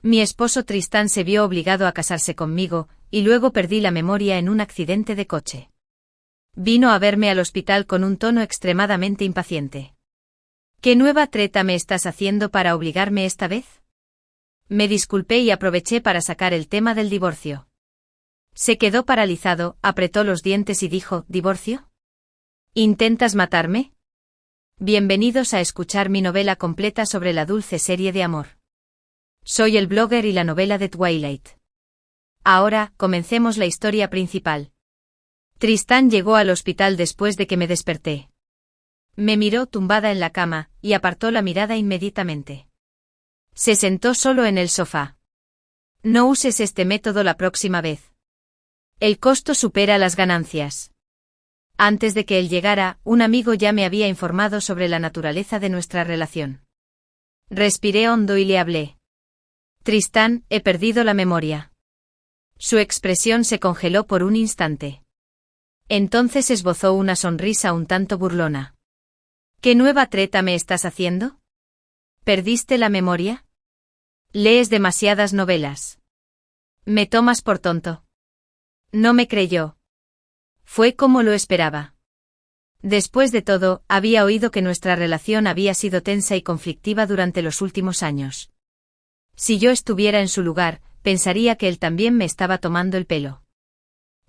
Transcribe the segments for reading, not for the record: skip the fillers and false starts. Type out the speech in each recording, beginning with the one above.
Mi esposo Tristán se vio obligado a casarse conmigo, y luego perdí la memoria en un accidente de coche. Vino a verme al hospital con un tono extremadamente impaciente. ¿Qué nueva treta me estás haciendo para obligarme esta vez? Me disculpé y aproveché para sacar el tema del divorcio. Se quedó paralizado, apretó los dientes y dijo, ¿divorcio? ¿Intentas matarme? Bienvenidos a escuchar mi novela completa sobre la dulce serie de amor. Soy el blogger y la novela de Twilight. Ahora, comencemos la historia principal. Tristán llegó al hospital después de que me desperté. Me miró tumbada en la cama, y apartó la mirada inmediatamente. Se sentó solo en el sofá. No uses este método la próxima vez. El costo supera las ganancias. Antes de que él llegara, un amigo ya me había informado sobre la naturaleza de nuestra relación. Respiré hondo y le hablé. Tristán, he perdido la memoria. Su expresión se congeló por un instante. Entonces esbozó una sonrisa un tanto burlona. ¿Qué nueva treta me estás haciendo? ¿Perdiste la memoria? Lees demasiadas novelas. ¿Me tomas por tonto? No me creyó. Fue como lo esperaba. Después de todo, había oído que nuestra relación había sido tensa y conflictiva durante los últimos años. Si yo estuviera en su lugar, pensaría que él también me estaba tomando el pelo.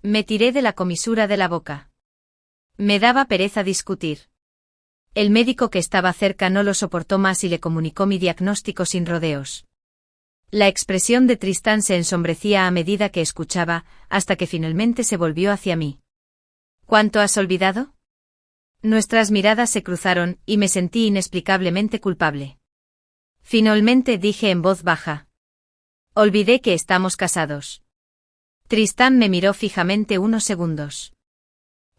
Me tiré de la comisura de la boca. Me daba pereza discutir. El médico que estaba cerca no lo soportó más y le comunicó mi diagnóstico sin rodeos. La expresión de Tristán se ensombrecía a medida que escuchaba, hasta que finalmente se volvió hacia mí. ¿Cuánto has olvidado? Nuestras miradas se cruzaron, y me sentí inexplicablemente culpable. Finalmente dije en voz baja. Olvidé que estamos casados. Tristán me miró fijamente unos segundos.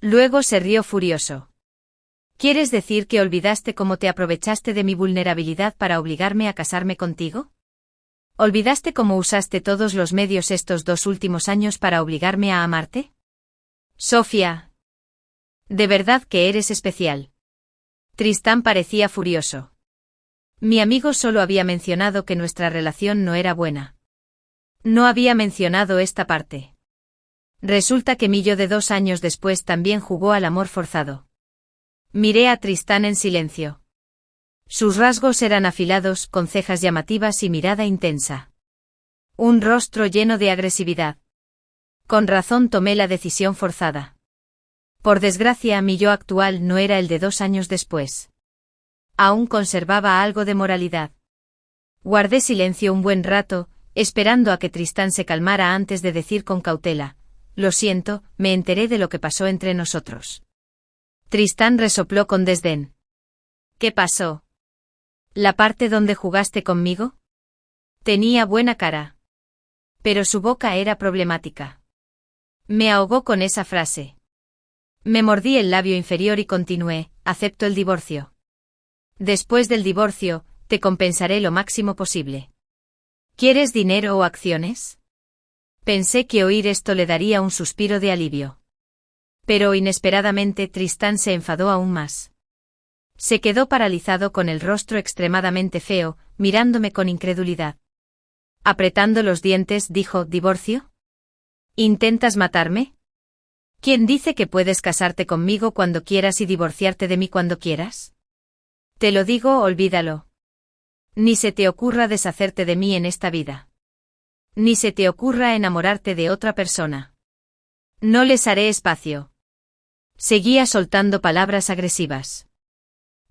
Luego se rió furioso. ¿Quieres decir que olvidaste cómo te aprovechaste de mi vulnerabilidad para obligarme a casarme contigo? ¿Olvidaste cómo usaste todos los medios estos 2 últimos años para obligarme a amarte? Sofía. De verdad que eres especial. Tristán parecía furioso. Mi amigo solo había mencionado que nuestra relación no era buena. No había mencionado esta parte. Resulta que mi yo de 2 años después también jugó al amor forzado. Miré a Tristán en silencio. Sus rasgos eran afilados, con cejas llamativas y mirada intensa. Un rostro lleno de agresividad. Con razón tomé la decisión forzada. Por desgracia, mi yo actual no era el de 2 años después. Aún conservaba algo de moralidad. Guardé silencio un buen rato, esperando a que Tristán se calmara antes de decir con cautela, lo siento, me enteré de lo que pasó entre nosotros. Tristán resopló con desdén. ¿Qué pasó? ¿La parte donde jugaste conmigo? Tenía buena cara. Pero su boca era problemática. Me ahogó con esa frase. Me mordí el labio inferior y continué, acepto el divorcio. Después del divorcio, te compensaré lo máximo posible. ¿Quieres dinero o acciones? Pensé que oír esto le daría un suspiro de alivio. Pero inesperadamente Tristán se enfadó aún más. Se quedó paralizado con el rostro extremadamente feo, mirándome con incredulidad. Apretando los dientes, dijo, ¿divorcio? ¿Intentas matarme? ¿Quién dice que puedes casarte conmigo cuando quieras y divorciarte de mí cuando quieras? Te lo digo, olvídalo. Ni se te ocurra deshacerte de mí en esta vida. Ni se te ocurra enamorarte de otra persona. No les haré espacio. Seguía soltando palabras agresivas.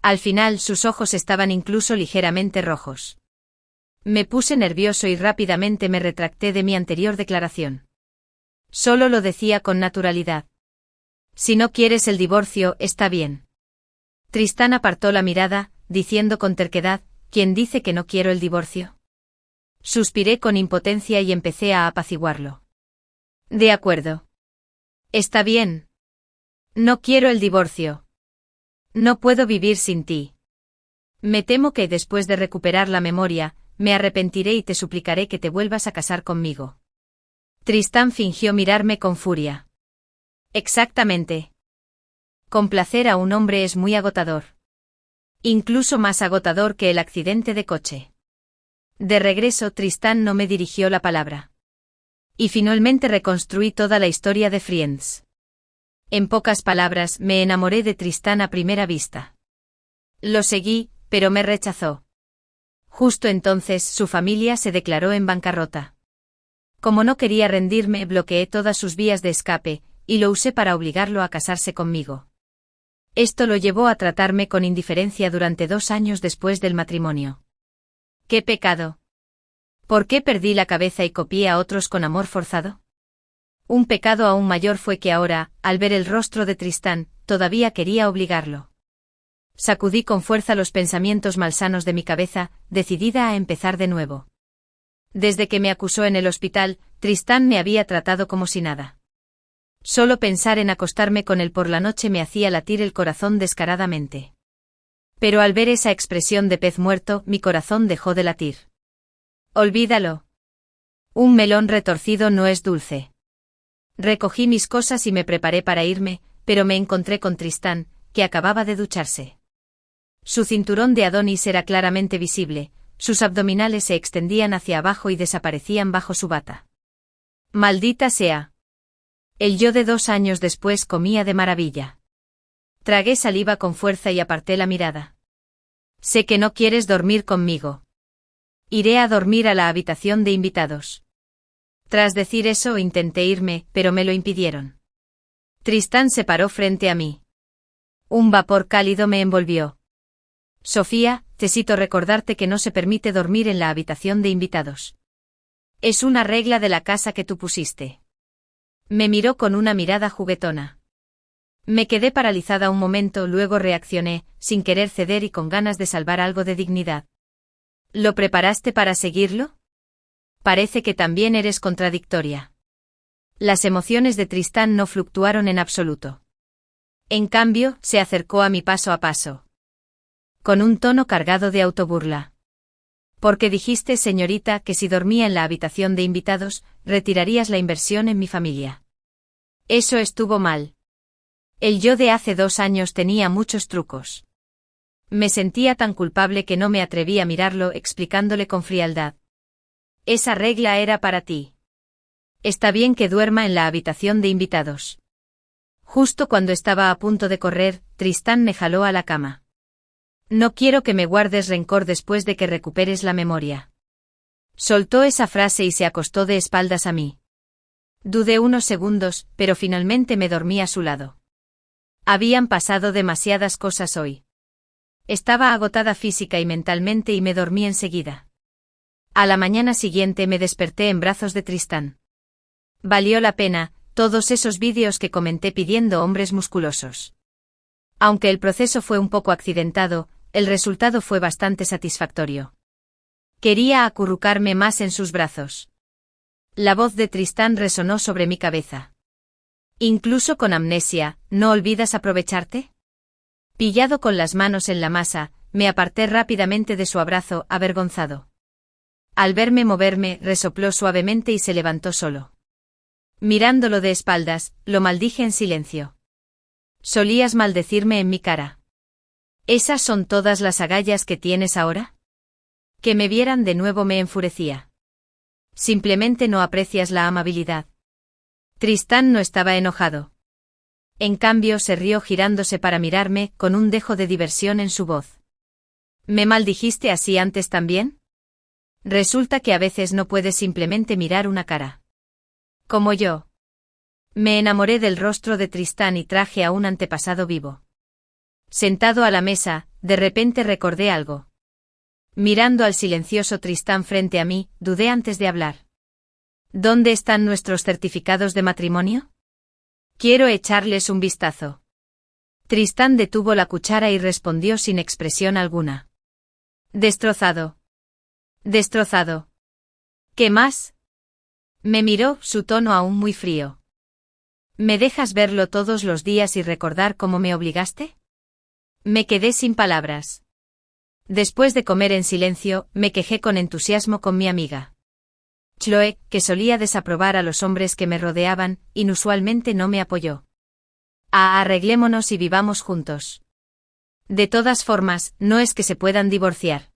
Al final sus ojos estaban incluso ligeramente rojos. Me puse nervioso y rápidamente me retracté de mi anterior declaración. Solo lo decía con naturalidad. Si no quieres el divorcio, está bien. Tristán apartó la mirada, diciendo con terquedad, ¿quién dice que no quiero el divorcio? Suspiré con impotencia y empecé a apaciguarlo. De acuerdo. Está bien. No quiero el divorcio. No puedo vivir sin ti. Me temo que después de recuperar la memoria, me arrepentiré y te suplicaré que te vuelvas a casar conmigo. Tristán fingió mirarme con furia. Exactamente. Complacer a un hombre es muy agotador. Incluso más agotador que el accidente de coche. De regreso, Tristán no me dirigió la palabra. Y finalmente reconstruí toda la historia de Friends. En pocas palabras, me enamoré de Tristán a primera vista. Lo seguí, pero me rechazó. Justo entonces, su familia se declaró en bancarrota. Como no quería rendirme, bloqueé todas sus vías de escape, y lo usé para obligarlo a casarse conmigo. Esto lo llevó a tratarme con indiferencia durante 2 años después del matrimonio. ¡Qué pecado! ¿Por qué perdí la cabeza y copié a otros con amor forzado? Un pecado aún mayor fue que ahora, al ver el rostro de Tristán, todavía quería obligarlo. Sacudí con fuerza los pensamientos malsanos de mi cabeza, decidida a empezar de nuevo. Desde que me acusó en el hospital, Tristán me había tratado como si nada. Solo pensar en acostarme con él por la noche me hacía latir el corazón descaradamente. Pero al ver esa expresión de pez muerto, mi corazón dejó de latir. Olvídalo. Un melón retorcido no es dulce. Recogí mis cosas y me preparé para irme, pero me encontré con Tristán, que acababa de ducharse. Su cinturón de Adonis era claramente visible, sus abdominales se extendían hacia abajo y desaparecían bajo su bata. ¡Maldita sea! El yo de 2 años después comía de maravilla. Tragué saliva con fuerza y aparté la mirada. Sé que no quieres dormir conmigo. Iré a dormir a la habitación de invitados. Tras decir eso intenté irme, pero me lo impidieron. Tristán se paró frente a mí. Un vapor cálido me envolvió. Sofía, necesito recordarte que no se permite dormir en la habitación de invitados. Es una regla de la casa que tú pusiste. Me miró con una mirada juguetona. Me quedé paralizada un momento, luego reaccioné, sin querer ceder y con ganas de salvar algo de dignidad. ¿Lo preparaste para seguirlo? Parece que también eres contradictoria. Las emociones de Tristán no fluctuaron en absoluto. En cambio, se acercó a mí paso a paso. Con un tono cargado de autoburla. Porque dijiste, señorita, que si dormía en la habitación de invitados, retirarías la inversión en mi familia. Eso estuvo mal. El yo de hace 2 años tenía muchos trucos. Me sentía tan culpable que no me atreví a mirarlo, explicándole con frialdad. Esa regla era para ti. Está bien que duerma en la habitación de invitados. Justo cuando estaba a punto de correr, Tristán me jaló a la cama. No quiero que me guardes rencor después de que recuperes la memoria. Soltó esa frase y se acostó de espaldas a mí. Dudé unos segundos, pero finalmente me dormí a su lado. Habían pasado demasiadas cosas hoy. Estaba agotada física y mentalmente y me dormí enseguida. A la mañana siguiente me desperté en brazos de Tristán. Valió la pena, todos esos vídeos que comenté pidiendo hombres musculosos. Aunque el proceso fue un poco accidentado, el resultado fue bastante satisfactorio. Quería acurrucarme más en sus brazos. La voz de Tristán resonó sobre mi cabeza. Incluso con amnesia, ¿no olvidas aprovecharte? Pillado con las manos en la masa, me aparté rápidamente de su abrazo, avergonzado. Al verme moverme, resopló suavemente y se levantó solo. Mirándolo de espaldas, lo maldije en silencio. Solías maldecirme en mi cara. ¿Esas son todas las agallas que tienes ahora? Que me vieran de nuevo me enfurecía. Simplemente no aprecias la amabilidad. Tristán no estaba enojado. En cambio se rió girándose para mirarme, con un dejo de diversión en su voz. ¿Me maldijiste así antes también? Resulta que a veces no puedes simplemente mirar una cara. Como yo. Me enamoré del rostro de Tristán y traje a un antepasado vivo. Sentado a la mesa, de repente recordé algo. Mirando al silencioso Tristán frente a mí, dudé antes de hablar. ¿Dónde están nuestros certificados de matrimonio? Quiero echarles un vistazo. Tristán detuvo la cuchara y respondió sin expresión alguna. Destrozado. Destrozado. ¿Qué más? Me miró, su tono aún muy frío. ¿Me dejas verlo todos los días y recordar cómo me obligaste? Me quedé sin palabras. Después de comer en silencio, me quejé con entusiasmo con mi amiga. Chloe, que solía desaprobar a los hombres que me rodeaban, inusualmente no me apoyó. Arreglémonos y vivamos juntos. De todas formas, no es que se puedan divorciar.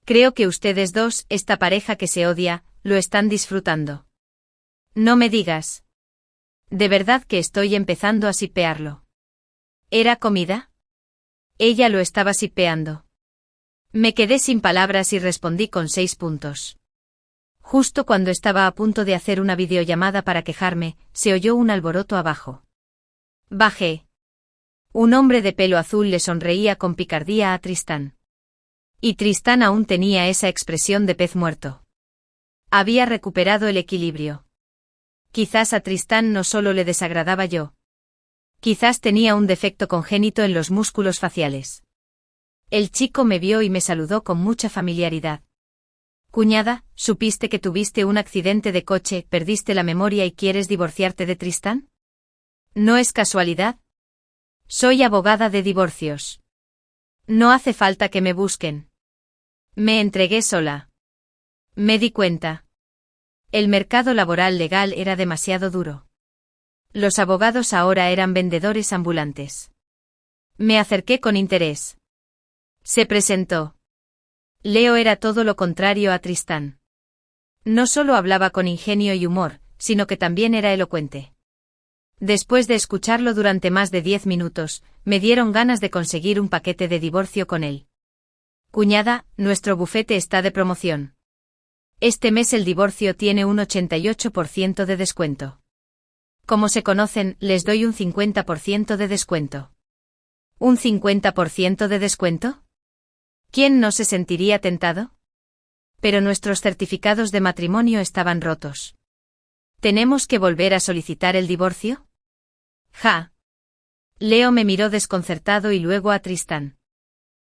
Creo que ustedes dos, esta pareja que se odia, lo están disfrutando. No me digas. De verdad que estoy empezando a sipearlo. ¿Era comida? Ella lo estaba sipeando. Me quedé sin palabras y respondí con 6 puntos. Justo cuando estaba a punto de hacer una videollamada para quejarme, se oyó un alboroto abajo. Bajé. Un hombre de pelo azul le sonreía con picardía a Tristán. Y Tristán aún tenía esa expresión de pez muerto. Había recuperado el equilibrio. Quizás a Tristán no solo le desagradaba yo. Quizás tenía un defecto congénito en los músculos faciales. El chico me vio y me saludó con mucha familiaridad. Cuñada, ¿supiste que tuviste un accidente de coche, perdiste la memoria y quieres divorciarte de Tristán? ¿No es casualidad? Soy abogada de divorcios. No hace falta que me busquen. Me entregué sola. Me di cuenta. El mercado laboral legal era demasiado duro. Los abogados ahora eran vendedores ambulantes. Me acerqué con interés. Se presentó. Leo era todo lo contrario a Tristán. No solo hablaba con ingenio y humor, sino que también era elocuente. Después de escucharlo durante más de 10 minutos, me dieron ganas de conseguir un paquete de divorcio con él. Cuñada, nuestro bufete está de promoción. Este mes el divorcio tiene un 88% de descuento. Como se conocen, les doy un 50% de descuento. ¿Un 50% de descuento? ¿Quién no se sentiría tentado? Pero nuestros certificados de matrimonio estaban rotos. ¿Tenemos que volver a solicitar el divorcio? Ja. Leo me miró desconcertado y luego a Tristán.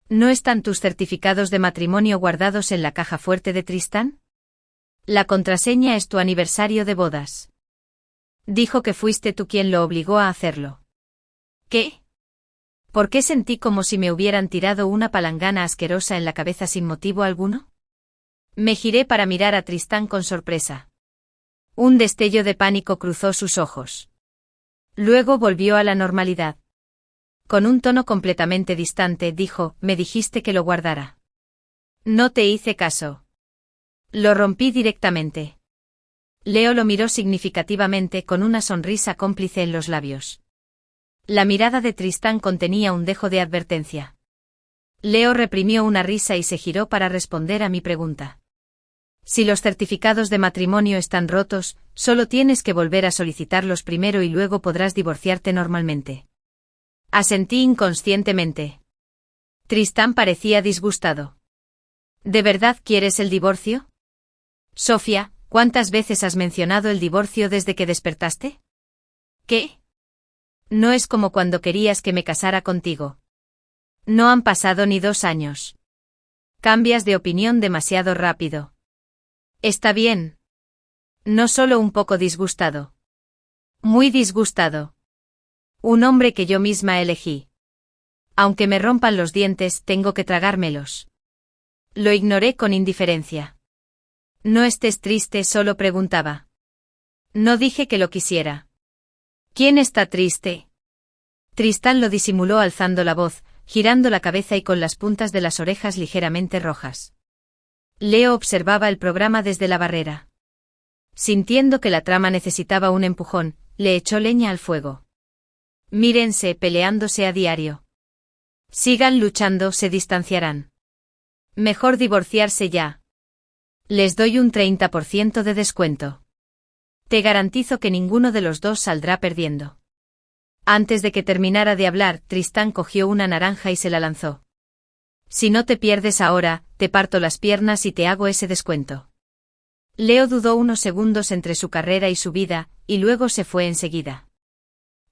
¿No están tus certificados de matrimonio guardados en la caja fuerte de Tristán? La contraseña es tu aniversario de bodas. Dijo que fuiste tú quien lo obligó a hacerlo. ¿Qué? ¿Por qué sentí como si me hubieran tirado una palangana asquerosa en la cabeza sin motivo alguno? Me giré para mirar a Tristán con sorpresa. Un destello de pánico cruzó sus ojos. Luego volvió a la normalidad. Con un tono completamente distante dijo, me dijiste que lo guardara. No te hice caso. Lo rompí directamente. Leo lo miró significativamente con una sonrisa cómplice en los labios. La mirada de Tristán contenía un dejo de advertencia. Leo reprimió una risa y se giró para responder a mi pregunta. Si los certificados de matrimonio están rotos, solo tienes que volver a solicitarlos primero y luego podrás divorciarte normalmente. Asentí inconscientemente. Tristán parecía disgustado. ¿De verdad quieres el divorcio? Sofía, ¿cuántas veces has mencionado el divorcio desde que despertaste? ¿Qué? No es como cuando querías que me casara contigo. No han pasado ni 2 años. Cambias de opinión demasiado rápido. Está bien. No solo un poco disgustado. Muy disgustado. Un hombre que yo misma elegí. Aunque me rompan los dientes, tengo que tragármelos. Lo ignoré con indiferencia. No estés triste, solo preguntaba. No dije que lo quisiera. ¿Quién está triste? Tristán lo disimuló alzando la voz, girando la cabeza y con las puntas de las orejas ligeramente rojas. Leo observaba el programa desde la barrera. Sintiendo que la trama necesitaba un empujón, le echó leña al fuego. Mírense peleándose a diario. Sigan luchando, se distanciarán. Mejor divorciarse ya. Les doy un 30% de descuento. Te garantizo que ninguno de los dos saldrá perdiendo. Antes de que terminara de hablar, Tristán cogió una naranja y se la lanzó. Si no te pierdes ahora, te parto las piernas y te hago ese descuento. Leo dudó unos segundos entre su carrera y su vida, y luego se fue enseguida.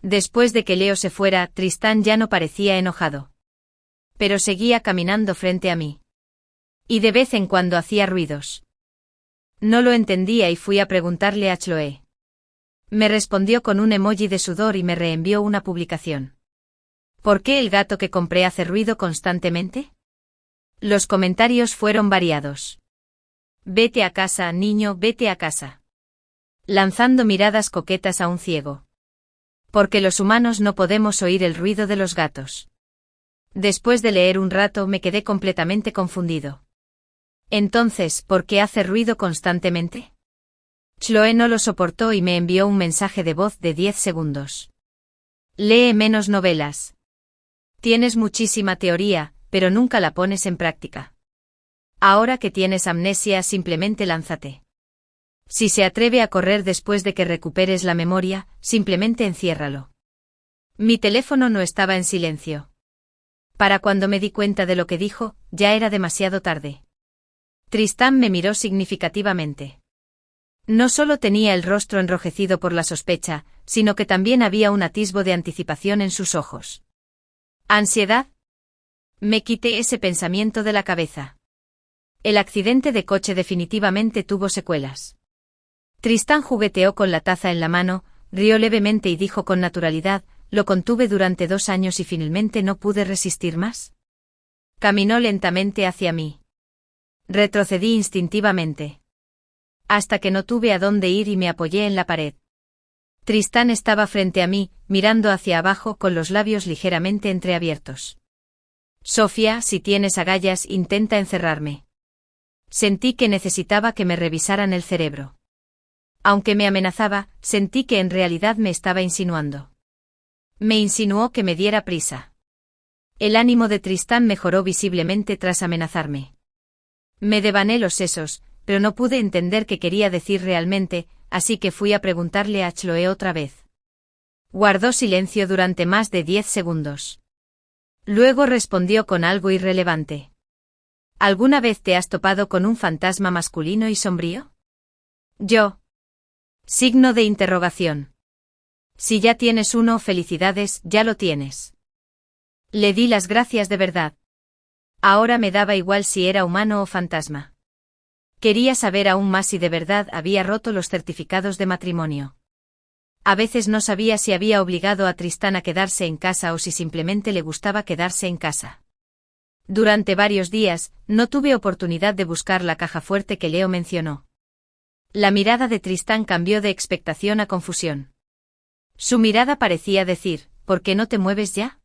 Después de que Leo se fuera, Tristán ya no parecía enojado. Pero seguía caminando frente a mí. Y de vez en cuando hacía ruidos. No lo entendía y fui a preguntarle a Chloe. Me respondió con un emoji de sudor y me reenvió una publicación. ¿Por qué el gato que compré hace ruido constantemente? Los comentarios fueron variados. Vete a casa, niño, vete a casa. Lanzando miradas coquetas a un ciego. Porque los humanos no podemos oír el ruido de los gatos. Después de leer un rato me quedé completamente confundido. Entonces, ¿por qué hace ruido constantemente? Chloe no lo soportó y me envió un mensaje de voz de 10 segundos. Lee menos novelas. Tienes muchísima teoría, pero nunca la pones en práctica. Ahora que tienes amnesia, simplemente lánzate. Si se atreve a correr después de que recuperes la memoria, simplemente enciérralo. Mi teléfono no estaba en silencio. Para cuando me di cuenta de lo que dijo, ya era demasiado tarde. Tristán me miró significativamente. No solo tenía el rostro enrojecido por la sospecha, sino que también había un atisbo de anticipación en sus ojos. ¿Ansiedad? Me quité ese pensamiento de la cabeza. El accidente de coche definitivamente tuvo secuelas. Tristán jugueteó con la taza en la mano, rió levemente y dijo con naturalidad: lo contuve durante 2 años y finalmente no pude resistir más. Caminó lentamente hacia mí. Retrocedí instintivamente. Hasta que no tuve a dónde ir y me apoyé en la pared. Tristán estaba frente a mí, mirando hacia abajo con los labios ligeramente entreabiertos. Sofía, si tienes agallas, intenta encerrarme. Sentí que necesitaba que me revisaran el cerebro. Aunque me amenazaba, sentí que en realidad me estaba insinuando. Me insinuó que me diera prisa. El ánimo de Tristán mejoró visiblemente tras amenazarme. Me devané los sesos, pero no pude entender qué quería decir realmente, así que fui a preguntarle a Chloe otra vez. Guardó silencio durante más de 10 segundos. Luego respondió con algo irrelevante. ¿Alguna vez te has topado con un fantasma masculino y sombrío? Yo. Signo de interrogación. Si ya tienes uno, felicidades, ya lo tienes. Le di las gracias de verdad. Ahora me daba igual si era humano o fantasma. Quería saber aún más si de verdad había roto los certificados de matrimonio. A veces no sabía si había obligado a Tristán a quedarse en casa o si simplemente le gustaba quedarse en casa. Durante varios días, no tuve oportunidad de buscar la caja fuerte que Leo mencionó. La mirada de Tristán cambió de expectación a confusión. Su mirada parecía decir: ¿por qué no te mueves ya?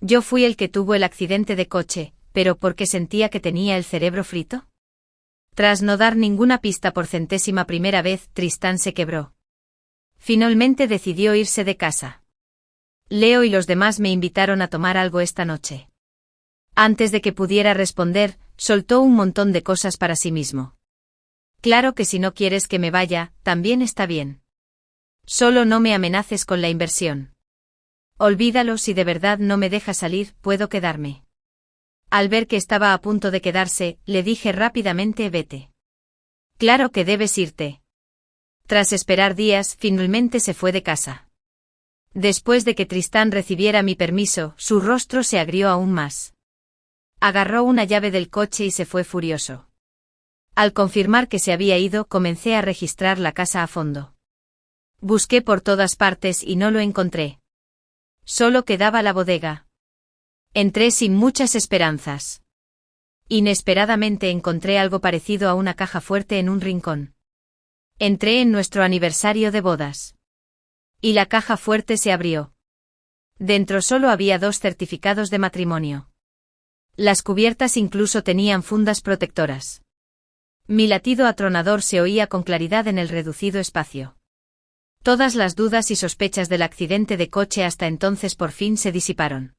Yo fui el que tuvo el accidente de coche, pero ¿por qué sentía que tenía el cerebro frito? Tras no dar ninguna pista por 100ª vez, Tristán se quebró. Finalmente decidió irse de casa. Leo y los demás me invitaron a tomar algo esta noche. Antes de que pudiera responder, soltó un montón de cosas para sí mismo. Claro que si no quieres que me vaya, también está bien. Solo no me amenaces con la inversión. Olvídalo, si de verdad no me deja salir, puedo quedarme. Al ver que estaba a punto de quedarse, le dije rápidamente: vete. Claro que debes irte. Tras esperar días, finalmente se fue de casa. Después de que Tristán recibiera mi permiso, su rostro se agrió aún más. Agarró una llave del coche y se fue furioso. Al confirmar que se había ido, comencé a registrar la casa a fondo. Busqué por todas partes y no lo encontré. Solo quedaba la bodega. Entré sin muchas esperanzas. Inesperadamente encontré algo parecido a una caja fuerte en un rincón. Entré en nuestro aniversario de bodas. Y la caja fuerte se abrió. Dentro solo había 2 certificados de matrimonio. Las cubiertas incluso tenían fundas protectoras. Mi latido atronador se oía con claridad en el reducido espacio. Todas las dudas y sospechas del accidente de coche hasta entonces por fin se disiparon.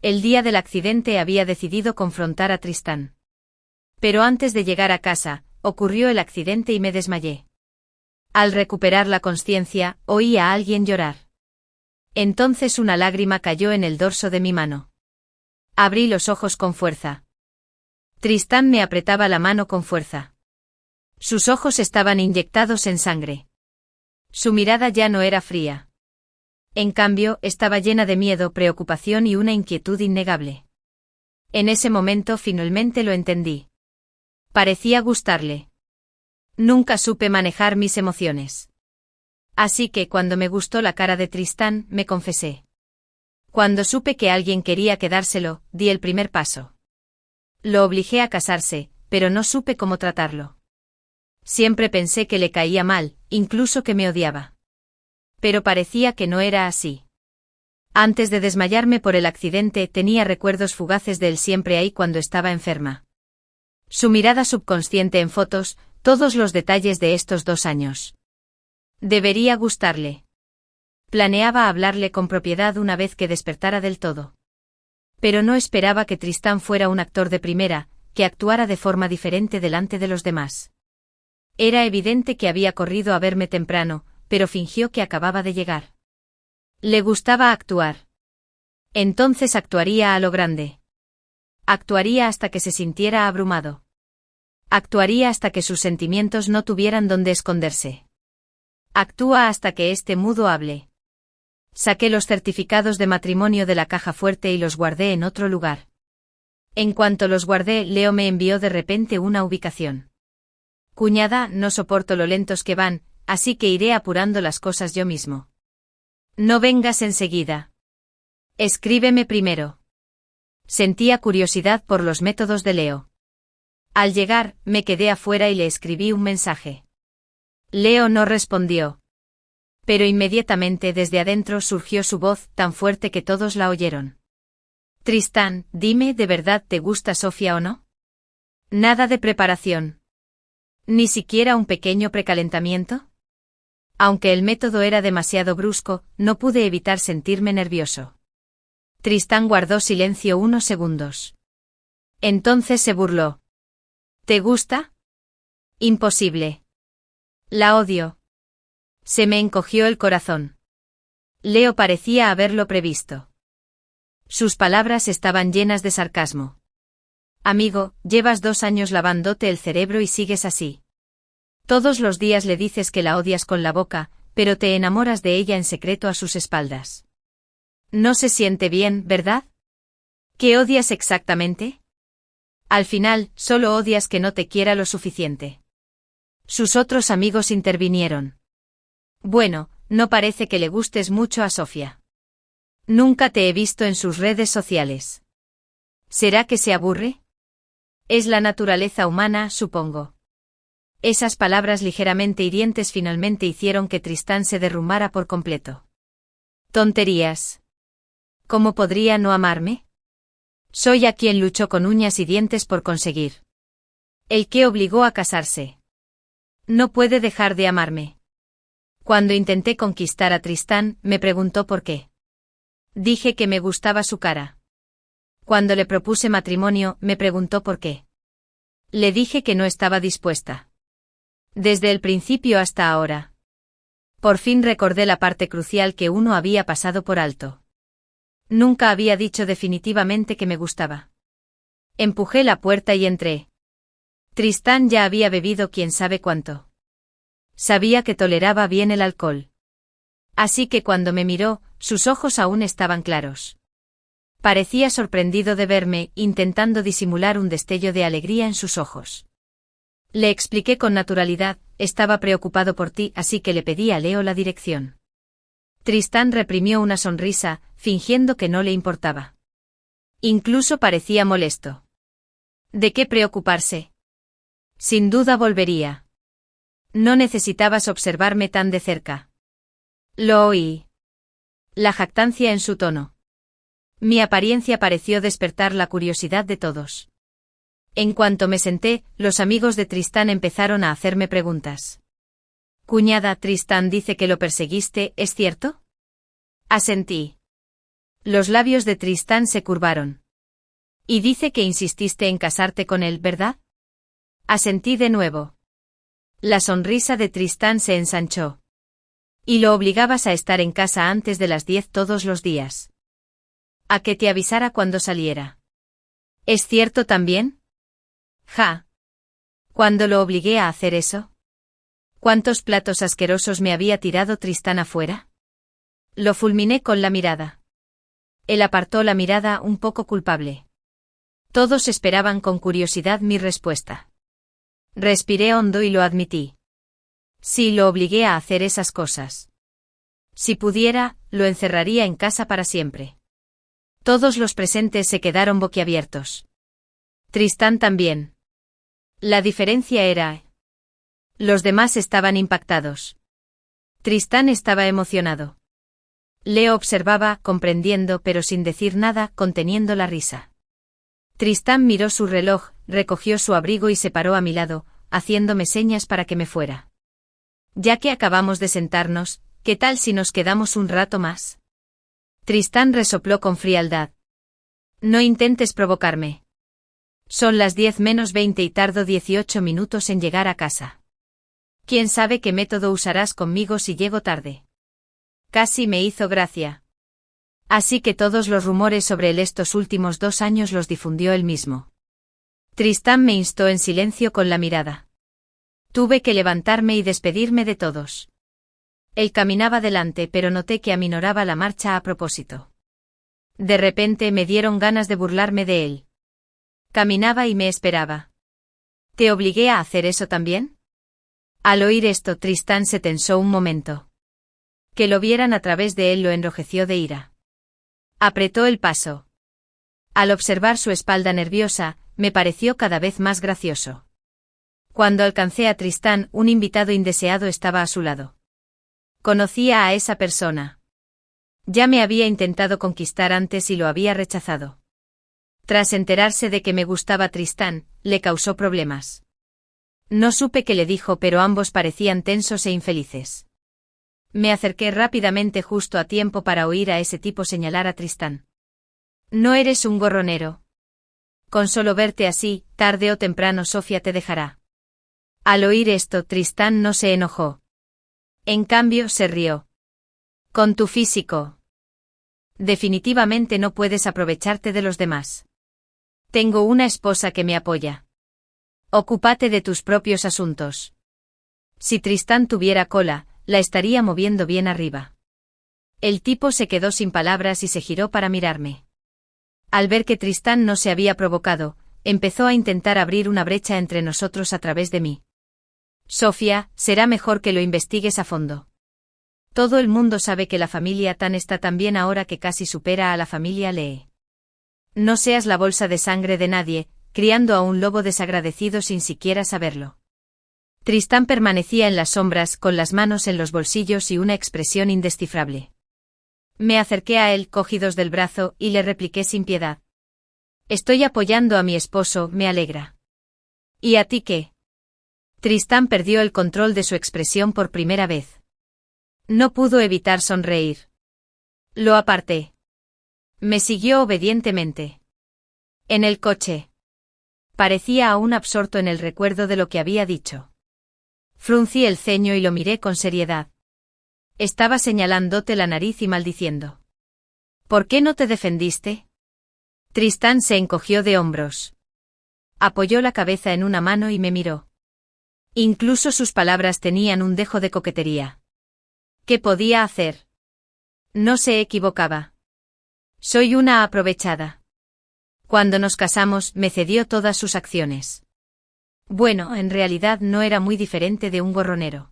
El día del accidente había decidido confrontar a Tristán. Pero antes de llegar a casa, ocurrió el accidente y me desmayé. Al recuperar la consciencia, oí a alguien llorar. Entonces una lágrima cayó en el dorso de mi mano. Abrí los ojos con fuerza. Tristán me apretaba la mano con fuerza. Sus ojos estaban inyectados en sangre. Su mirada ya no era fría. En cambio, estaba llena de miedo, preocupación y una inquietud innegable. En ese momento finalmente lo entendí. Parecía gustarle. Nunca supe manejar mis emociones. Así que cuando me gustó la cara de Tristán, me confesé. Cuando supe que alguien quería quedárselo, di el primer paso. Lo obligué a casarse, pero no supe cómo tratarlo. Siempre pensé que le caía mal, incluso que me odiaba. Pero parecía que no era así. Antes de desmayarme por el accidente tenía recuerdos fugaces de él siempre ahí cuando estaba enferma. Su mirada subconsciente en fotos, todos los detalles de estos 2 años. Debería gustarle. Planeaba hablarle con propiedad una vez que despertara del todo. Pero no esperaba que Tristán fuera un actor de primera, que actuara de forma diferente delante de los demás. Era evidente que había corrido a verme temprano, pero fingió que acababa de llegar. Le gustaba actuar. Entonces actuaría a lo grande. Actuaría hasta que se sintiera abrumado. Actuaría hasta que sus sentimientos no tuvieran dónde esconderse. Actúa hasta que este mudo hable. Saqué los certificados de matrimonio de la caja fuerte y los guardé en otro lugar. En cuanto los guardé, Leo me envió de repente una ubicación. Cuñada, no soporto lo lentos que van, así que iré apurando las cosas yo mismo. No vengas enseguida. Escríbeme primero. Sentía curiosidad por los métodos de Leo. Al llegar, me quedé afuera y le escribí un mensaje. Leo no respondió. Pero inmediatamente desde adentro surgió su voz tan fuerte que todos la oyeron. Tristán, dime, ¿de verdad te gusta Sofía o no? Nada de preparación. ¿Ni siquiera un pequeño precalentamiento? Aunque el método era demasiado brusco, no pude evitar sentirme nervioso. Tristán guardó silencio unos segundos. Entonces se burló. ¿Te gusta? Imposible. La odio. Se me encogió el corazón. Leo parecía haberlo previsto. Sus palabras estaban llenas de sarcasmo. Amigo, llevas 2 años lavándote el cerebro y sigues así. Todos los días le dices que la odias con la boca, pero te enamoras de ella en secreto a sus espaldas. No se siente bien, ¿verdad? ¿Qué odias exactamente? Al final, solo odias que no te quiera lo suficiente. Sus otros amigos intervinieron. Bueno, no parece que le gustes mucho a Sofía. Nunca te he visto en sus redes sociales. ¿Será que se aburre? Es la naturaleza humana, supongo. Esas palabras ligeramente hirientes finalmente hicieron que Tristán se derrumbara por completo. Tonterías. ¿Cómo podría no amarme? Soy a quien luchó con uñas y dientes por conseguir. El que obligó a casarse. No puede dejar de amarme. Cuando intenté conquistar a Tristán, me preguntó por qué. Dije que me gustaba su cara. Cuando le propuse matrimonio, me preguntó por qué. Le dije que no estaba dispuesta. Desde el principio hasta ahora. Por fin recordé la parte crucial que uno había pasado por alto. Nunca había dicho definitivamente que me gustaba. Empujé la puerta y entré. Tristán ya había bebido quién sabe cuánto. Sabía que toleraba bien el alcohol. Así que cuando me miró, sus ojos aún estaban claros. Parecía sorprendido de verme, intentando disimular un destello de alegría en sus ojos. Le expliqué con naturalidad, estaba preocupado por ti, así que le pedí a Leo la dirección. Tristán reprimió una sonrisa, fingiendo que no le importaba. Incluso parecía molesto. ¿De qué preocuparse? Sin duda volvería. No necesitabas observarme tan de cerca. Lo oí. La jactancia en su tono. Mi apariencia pareció despertar la curiosidad de todos. En cuanto me senté, los amigos de Tristán empezaron a hacerme preguntas. Cuñada, Tristán dice que lo perseguiste, ¿es cierto? Asentí. Los labios de Tristán se curvaron. Y dice que insististe en casarte con él, ¿verdad? Asentí de nuevo. La sonrisa de Tristán se ensanchó. Y lo obligabas a estar en casa antes de las 10 todos los días. A que te avisara cuando saliera. ¿Es cierto también? Ja. ¿Cuándo lo obligué a hacer eso? ¿Cuántos platos asquerosos me había tirado Tristán afuera? Lo fulminé con la mirada. Él apartó la mirada un poco culpable. Todos esperaban con curiosidad mi respuesta. Respiré hondo y lo admití. Sí, lo obligué a hacer esas cosas. Si pudiera, lo encerraría en casa para siempre. Todos los presentes se quedaron boquiabiertos. Tristán también. La diferencia era... Los demás estaban impactados. Tristán estaba emocionado. Leo observaba, comprendiendo pero sin decir nada, conteniendo la risa. Tristán miró su reloj, recogió su abrigo y se paró a mi lado, haciéndome señas para que me fuera. Ya que acabamos de sentarnos, ¿qué tal si nos quedamos un rato más? Tristán resopló con frialdad. No intentes provocarme. Son las 10 menos 20 y tardo 18 minutos en llegar a casa. ¿Quién sabe qué método usarás conmigo si llego tarde? Casi me hizo gracia. Así que todos los rumores sobre él estos últimos 2 años los difundió él mismo. Tristán me instó en silencio con la mirada. Tuve que levantarme y despedirme de todos. Él caminaba delante, pero noté que aminoraba la marcha a propósito. De repente me dieron ganas de burlarme de él. Caminaba y me esperaba. ¿Te obligué a hacer eso también? Al oír esto, Tristán se tensó un momento. Que lo vieran a través de él lo enrojeció de ira. Apretó el paso. Al observar su espalda nerviosa, me pareció cada vez más gracioso. Cuando alcancé a Tristán, un invitado indeseado estaba a su lado. Conocía a esa persona. Ya me había intentado conquistar antes y lo había rechazado. Tras enterarse de que me gustaba Tristán, le causó problemas. No supe qué le dijo, pero ambos parecían tensos e infelices. Me acerqué rápidamente justo a tiempo para oír a ese tipo señalar a Tristán. No eres un gorronero. Con solo verte así, tarde o temprano Sofía te dejará. Al oír esto, Tristán no se enojó. En cambio, se rió. Con tu físico. Definitivamente no puedes aprovecharte de los demás. Tengo una esposa que me apoya. Ocúpate de tus propios asuntos. Si Tristán tuviera cola, la estaría moviendo bien arriba. El tipo se quedó sin palabras y se giró para mirarme. Al ver que Tristán no se había provocado, empezó a intentar abrir una brecha entre nosotros a través de mí. Sofía, será mejor que lo investigues a fondo. Todo el mundo sabe que la familia Tan está tan bien ahora que casi supera a la familia Lee. No seas la bolsa de sangre de nadie, criando a un lobo desagradecido sin siquiera saberlo. Tristán permanecía en las sombras con las manos en los bolsillos y una expresión indescifrable. Me acerqué a él cogidos del brazo y le repliqué sin piedad. Estoy apoyando a mi esposo, me alegra. ¿Y a ti qué? Tristán perdió el control de su expresión por primera vez. No pudo evitar sonreír. Lo aparté. Me siguió obedientemente. En el coche. Parecía aún absorto en el recuerdo de lo que había dicho. Fruncí el ceño y lo miré con seriedad. Estaba señalándote la nariz y maldiciendo. ¿Por qué no te defendiste? Tristán se encogió de hombros. Apoyó la cabeza en una mano y me miró. Incluso sus palabras tenían un dejo de coquetería. ¿Qué podía hacer? No se equivocaba. Soy una aprovechada. Cuando nos casamos, me cedió todas sus acciones. Bueno, en realidad no era muy diferente de un gorronero.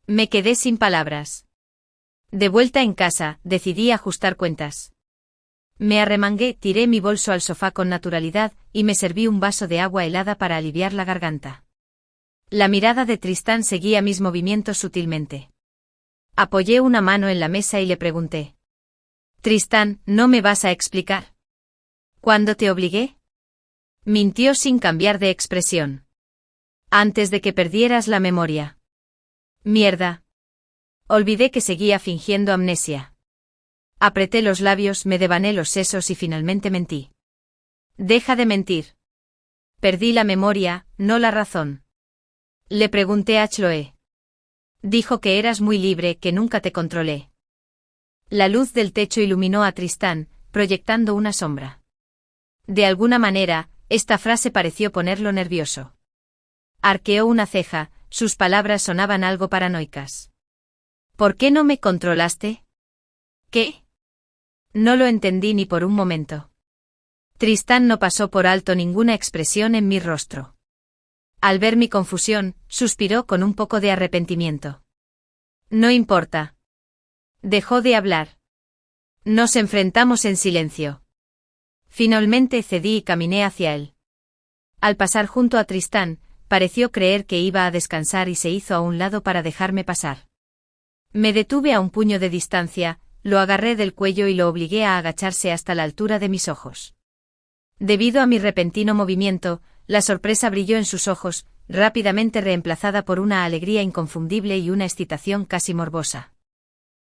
Me quedé sin palabras. De vuelta en casa, decidí ajustar cuentas. Me arremangué, tiré mi bolso al sofá con naturalidad, y me serví un vaso de agua helada para aliviar la garganta. La mirada de Tristán seguía mis movimientos sutilmente. Apoyé una mano en la mesa y le pregunté. Tristán, ¿no me vas a explicar? ¿Cuándo te obligué? Mintió sin cambiar de expresión. Antes de que perdieras la memoria. Mierda. Olvidé que seguía fingiendo amnesia. Apreté los labios, me devané los sesos y finalmente mentí. Deja de mentir. Perdí la memoria, no la razón. Le pregunté a Chloe. Dijo que eras muy libre, que nunca te controlé. La luz del techo iluminó a Tristán, proyectando una sombra. De alguna manera, esta frase pareció ponerlo nervioso. Arqueó una ceja, sus palabras sonaban algo paranoicas. ¿Por qué no me controlaste? ¿Qué? No lo entendí ni por un momento. Tristán no pasó por alto ninguna expresión en mi rostro. Al ver mi confusión, suspiró con un poco de arrepentimiento. No importa. Dejó de hablar. Nos enfrentamos en silencio. Finalmente cedí y caminé hacia él. Al pasar junto a Tristán, pareció creer que iba a descansar y se hizo a un lado para dejarme pasar. Me detuve a un puño de distancia, lo agarré del cuello y lo obligué a agacharse hasta la altura de mis ojos. Debido a mi repentino movimiento, La sorpresa brilló en sus ojos, rápidamente reemplazada por una alegría inconfundible y una excitación casi morbosa.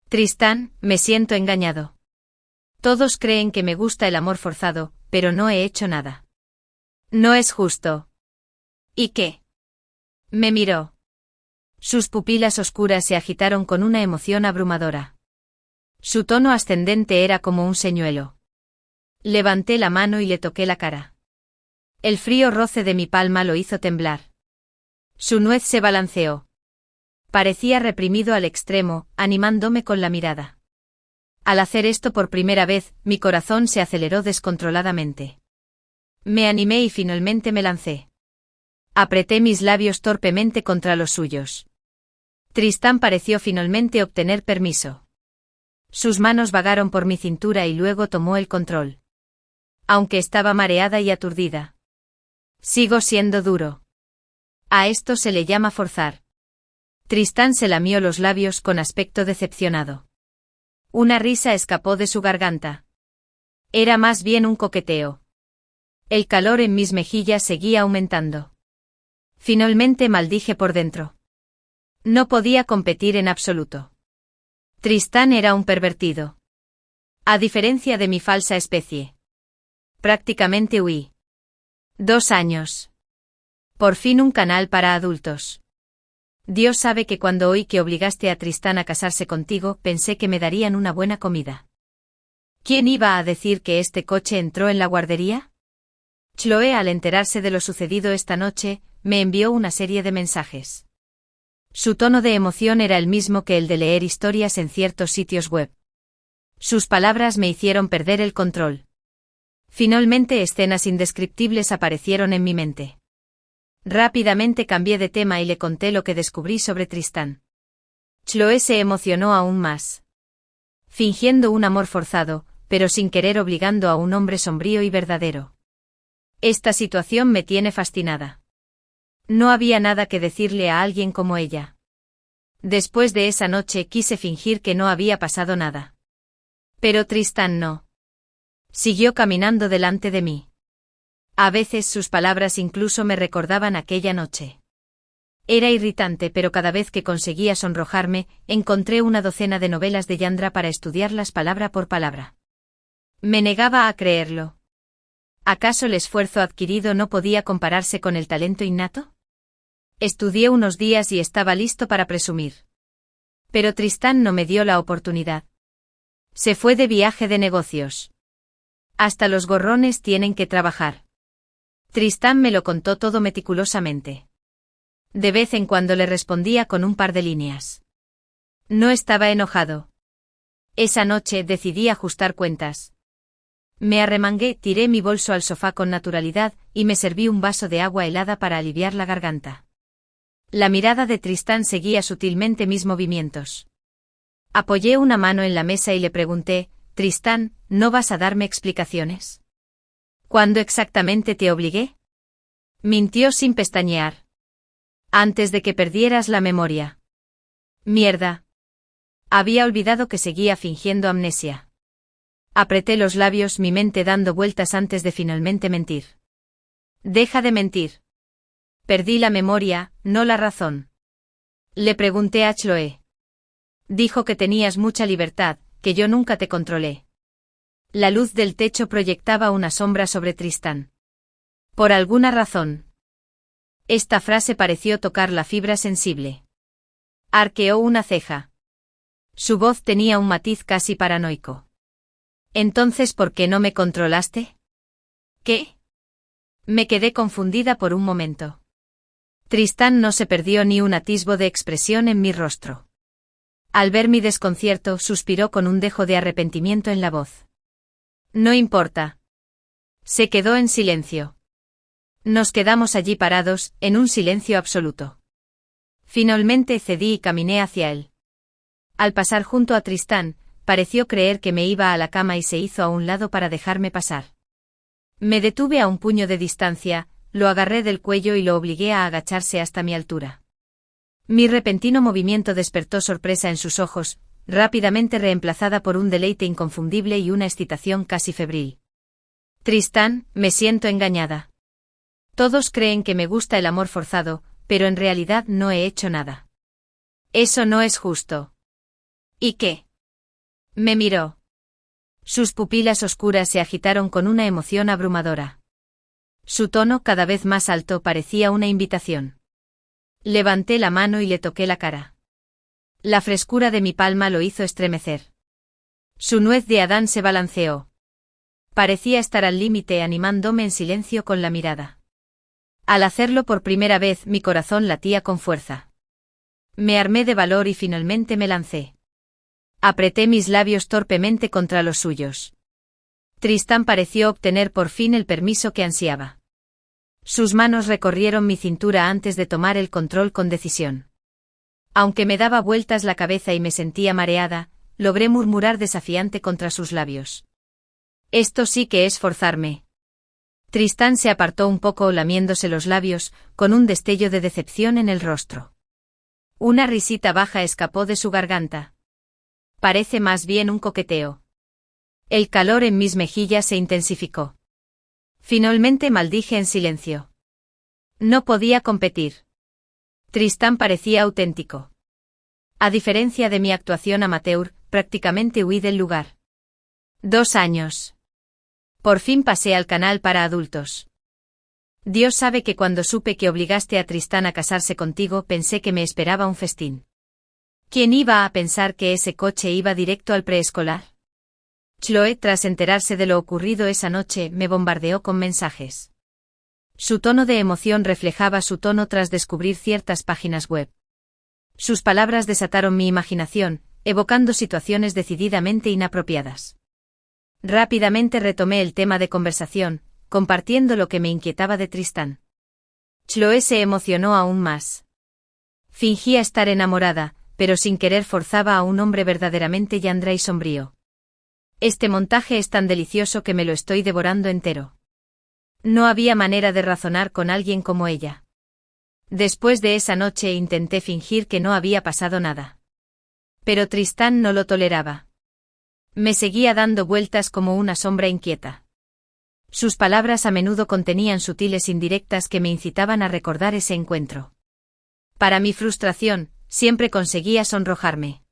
Tristán, me siento engañado. Todos creen que me gusta el amor forzado, pero no he hecho nada. No es justo. ¿Y qué? Me miró. Sus pupilas oscuras se agitaron con una emoción abrumadora. Su tono ascendente era como un señuelo. Levanté la mano y le toqué la cara. El frío roce de mi palma lo hizo temblar. Su nuez se balanceó. Parecía reprimido al extremo, animándome con la mirada. Al hacer esto por primera vez, mi corazón se aceleró descontroladamente. Me animé y finalmente me lancé. Apreté mis labios torpemente contra los suyos. Tristán pareció finalmente obtener permiso. Sus manos vagaron por mi cintura y luego tomó el control. Aunque estaba mareada y aturdida. Sigo siendo duro. A esto se le llama forzar. Tristán se lamió los labios con aspecto decepcionado. Una risa escapó de su garganta. Era más bien un coqueteo. El calor en mis mejillas seguía aumentando. Finalmente maldije por dentro. No podía competir en absoluto. Tristán era un pervertido. A diferencia de mi falsa especie. Prácticamente huí. 2 años. Por fin un canal para adultos. Dios sabe que cuando oí que obligaste a Tristán a casarse contigo, pensé que me darían una buena comida. ¿Quién iba a decir que este coche entró en la guardería? Chloe, al enterarse de lo sucedido esta noche, me envió una serie de mensajes. Su tono de emoción era el mismo que el de leer historias en ciertos sitios web. Sus palabras me hicieron perder el control. Finalmente escenas indescriptibles aparecieron en mi mente. Rápidamente cambié de tema y le conté lo que descubrí sobre Tristán. Chloe se emocionó aún más. Fingiendo un amor forzado, pero sin querer obligando a un hombre sombrío y verdadero. Esta situación me tiene fascinada. No había nada que decirle a alguien como ella. Después de esa noche quise fingir que no había pasado nada. Pero Tristán no. Siguió caminando delante de mí. A veces sus palabras incluso me recordaban aquella noche. Era irritante, pero cada vez que conseguía sonrojarme, encontré una docena de novelas de Yandra para estudiarlas palabra por palabra. Me negaba a creerlo. ¿Acaso el esfuerzo adquirido no podía compararse con el talento innato? Estudié unos días y estaba listo para presumir. Pero Tristán no me dio la oportunidad. Se fue de viaje de negocios. Hasta los gorrones tienen que trabajar. Tristán me lo contó todo meticulosamente. De vez en cuando le respondía con un par de líneas. No estaba enojado. Esa noche decidí ajustar cuentas. Me arremangué, tiré mi bolso al sofá con naturalidad y me serví un vaso de agua helada para aliviar la garganta. La mirada de Tristán seguía sutilmente mis movimientos. Apoyé una mano en la mesa y le pregunté, Tristán, ¿no vas a darme explicaciones? ¿Cuándo exactamente te obligué? Mintió sin pestañear. Antes de que perdieras la memoria. Mierda. Había olvidado que seguía fingiendo amnesia. Apreté los labios, mi mente dando vueltas antes de finalmente mentir. Deja de mentir. Perdí la memoria, no la razón. Le pregunté a Chloe. Dijo que tenías mucha libertad, que yo nunca te controlé. La luz del techo proyectaba una sombra sobre Tristán. Por alguna razón. Esta frase pareció tocar la fibra sensible. Arqueó una ceja. Su voz tenía un matiz casi paranoico. ¿Entonces por qué no me controlaste? ¿Qué? Me quedé confundida por un momento. Tristán no se perdió ni un atisbo de expresión en mi rostro. Al ver mi desconcierto, suspiró con un dejo de arrepentimiento en la voz. No importa. Se quedó en silencio. Nos quedamos allí parados, en un silencio absoluto. Finalmente cedí y caminé hacia él. Al pasar junto a Tristán, pareció creer que me iba a la cama y se hizo a un lado para dejarme pasar. Me detuve a un puño de distancia, lo agarré del cuello y lo obligué a agacharse hasta mi altura. Mi repentino movimiento despertó sorpresa en sus ojos, rápidamente reemplazada por un deleite inconfundible y una excitación casi febril. Tristán, me siento engañada. Todos creen que me gusta el amor forzado, pero en realidad no he hecho nada. Eso no es justo. ¿Y qué? Me miró. Sus pupilas oscuras se agitaron con una emoción abrumadora. Su tono, cada vez más alto, parecía una invitación. Levanté la mano y le toqué la cara. La frescura de mi palma lo hizo estremecer. Su nuez de Adán se balanceó. Parecía estar al límite, animándome en silencio con la mirada. Al hacerlo por primera vez, mi corazón latía con fuerza. Me armé de valor y finalmente me lancé. Apreté mis labios torpemente contra los suyos. Tristán pareció obtener por fin el permiso que ansiaba. Sus manos recorrieron mi cintura antes de tomar el control con decisión. Aunque me daba vueltas la cabeza y me sentía mareada, logré murmurar desafiante contra sus labios. Esto sí que es forzarme. Tristán se apartó un poco lamiéndose los labios, con un destello de decepción en el rostro. Una risita baja escapó de su garganta. Parece más bien un coqueteo. El calor en mis mejillas se intensificó. Finalmente maldije en silencio. No podía competir. Tristán parecía auténtico. A diferencia de mi actuación amateur, prácticamente huí del lugar. 2 años. Por fin pasé al canal para adultos. Dios sabe que cuando supe que obligaste a Tristán a casarse contigo pensé que me esperaba un festín. ¿Quién iba a pensar que ese coche iba directo al preescolar? Chloe, tras enterarse de lo ocurrido esa noche, me bombardeó con mensajes. Su tono de emoción reflejaba su tono tras descubrir ciertas páginas web. Sus palabras desataron mi imaginación, evocando situaciones decididamente inapropiadas. Rápidamente retomé el tema de conversación, compartiendo lo que me inquietaba de Tristán. Chloe se emocionó aún más. Fingía estar enamorada, pero sin querer forzaba a un hombre verdaderamente yandra y sombrío. Este montaje es tan delicioso que me lo estoy devorando entero. No había manera de razonar con alguien como ella. Después de esa noche intenté fingir que no había pasado nada. Pero Tristán no lo toleraba. Me seguía dando vueltas como una sombra inquieta. Sus palabras a menudo contenían sutiles indirectas que me incitaban a recordar ese encuentro. Para mi frustración, siempre conseguía sonrojarme.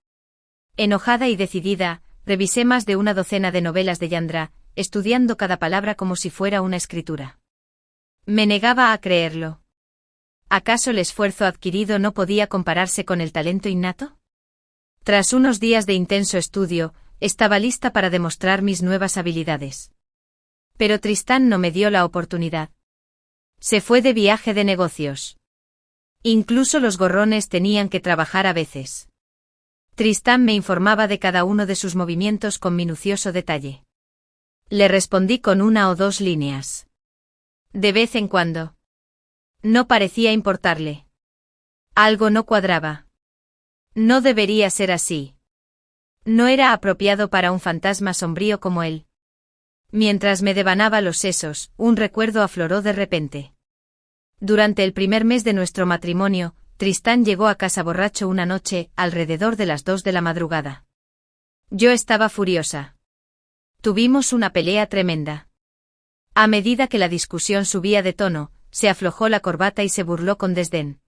Enojada y decidida, revisé más de una docena de novelas de Yandra, estudiando cada palabra como si fuera una escritura. Me negaba a creerlo. ¿Acaso el esfuerzo adquirido no podía compararse con el talento innato? Tras unos días de intenso estudio, estaba lista para demostrar mis nuevas habilidades. Pero Tristán no me dio la oportunidad. Se fue de viaje de negocios. Incluso los gorrones tenían que trabajar a veces. Tristán me informaba de cada uno de sus movimientos con minucioso detalle. Le respondí con 1 o 2 líneas. De vez en cuando. No parecía importarle. Algo no cuadraba. No debería ser así. No era apropiado para un fantasma sombrío como él. Mientras me devanaba los sesos, un recuerdo afloró de repente. Durante el primer mes de nuestro matrimonio, Tristán llegó a casa borracho una noche, alrededor de las 2 de la madrugada. Yo estaba furiosa. Tuvimos una pelea tremenda. A medida que la discusión subía de tono, se aflojó la corbata y se burló con desdén.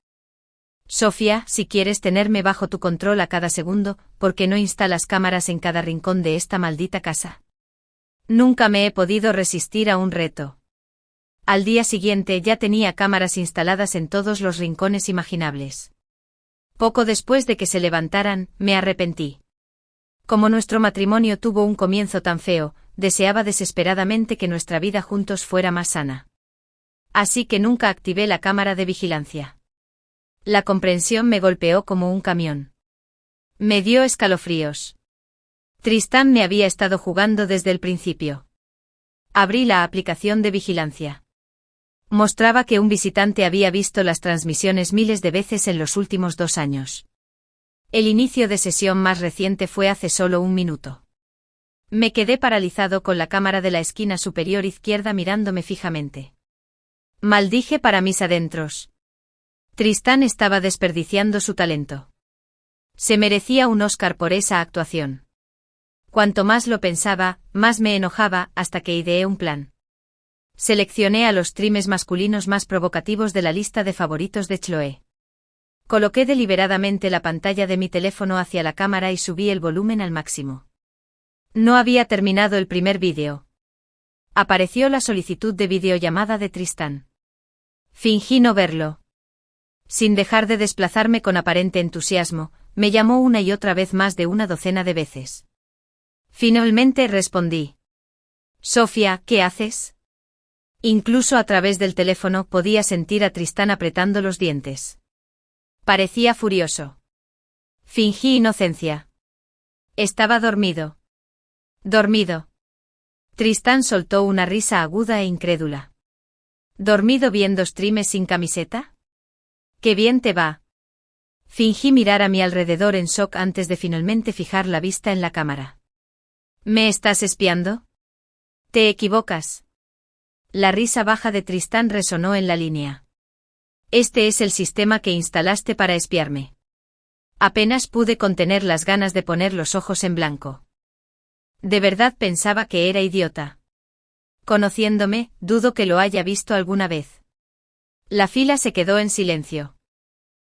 Sofía, si quieres tenerme bajo tu control a cada segundo, ¿por qué no instalas cámaras en cada rincón de esta maldita casa? Nunca me he podido resistir a un reto. Al día siguiente ya tenía cámaras instaladas en todos los rincones imaginables. Poco después de que se levantaran, me arrepentí. Como nuestro matrimonio tuvo un comienzo tan feo, deseaba desesperadamente que nuestra vida juntos fuera más sana. Así que nunca activé la cámara de vigilancia. La comprensión me golpeó como un camión. Me dio escalofríos. Tristán me había estado jugando desde el principio. Abrí la aplicación de vigilancia. Mostraba que un visitante había visto las transmisiones miles de veces en los últimos 2 años. El inicio de sesión más reciente fue hace solo 1 minuto. Me quedé paralizado con la cámara de la esquina superior izquierda mirándome fijamente. Maldije para mis adentros. Tristán estaba desperdiciando su talento. Se merecía un Oscar por esa actuación. Cuanto más lo pensaba, más me enojaba, hasta que ideé un plan. Seleccioné a los trimes masculinos más provocativos de la lista de favoritos de Chloe. Coloqué deliberadamente la pantalla de mi teléfono hacia la cámara y subí el volumen al máximo. No había terminado el primer vídeo. Apareció la solicitud de videollamada de Tristán. Fingí no verlo. Sin dejar de desplazarme con aparente entusiasmo, me llamó una y otra vez más de una docena de veces. Finalmente respondí. Sofía, ¿qué haces? Incluso a través del teléfono podía sentir a Tristán apretando los dientes. Parecía furioso. Fingí inocencia. Estaba dormido. Dormido. Tristán soltó una risa aguda e incrédula. ¿Dormido viendo streams sin camiseta? ¡Qué bien te va! Fingí mirar a mi alrededor en shock antes de finalmente fijar la vista en la cámara. ¿Me estás espiando? Te equivocas. La risa baja de Tristán resonó en la línea. Este es el sistema que instalaste para espiarme. Apenas pude contener las ganas de poner los ojos en blanco. De verdad pensaba que era idiota. Conociéndome, dudo que lo haya visto alguna vez. La fila se quedó en silencio.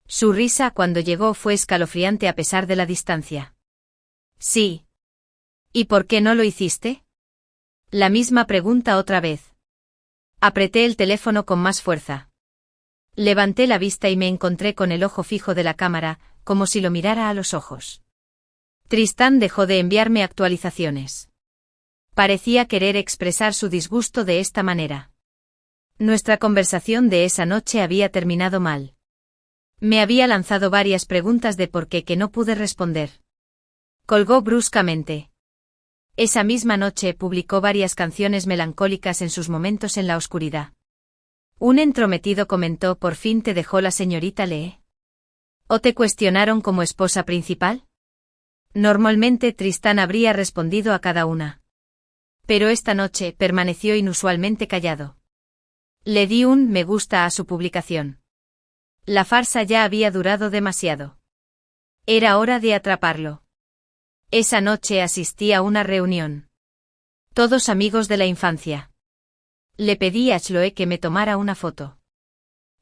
Su risa cuando llegó fue escalofriante a pesar de la distancia. Sí. ¿Y por qué no lo hiciste? La misma pregunta otra vez. Apreté el teléfono con más fuerza. Levanté la vista y me encontré con el ojo fijo de la cámara, como si lo mirara a los ojos. Tristán dejó de enviarme actualizaciones. Parecía querer expresar su disgusto de esta manera. Nuestra conversación de esa noche había terminado mal. Me había lanzado varias preguntas de por qué que no pude responder. Colgó bruscamente. Esa misma noche publicó varias canciones melancólicas en sus momentos en la oscuridad. Un entrometido comentó: ¿por fin te dejó la señorita Lee? ¿O te cuestionaron como esposa principal? Normalmente Tristán habría respondido a cada una. Pero esta noche permaneció inusualmente callado. Le di un me gusta a su publicación. La farsa ya había durado demasiado. Era hora de atraparlo. Esa noche asistí a una reunión. Todos amigos de la infancia. Le pedí a Chloe que me tomara una foto.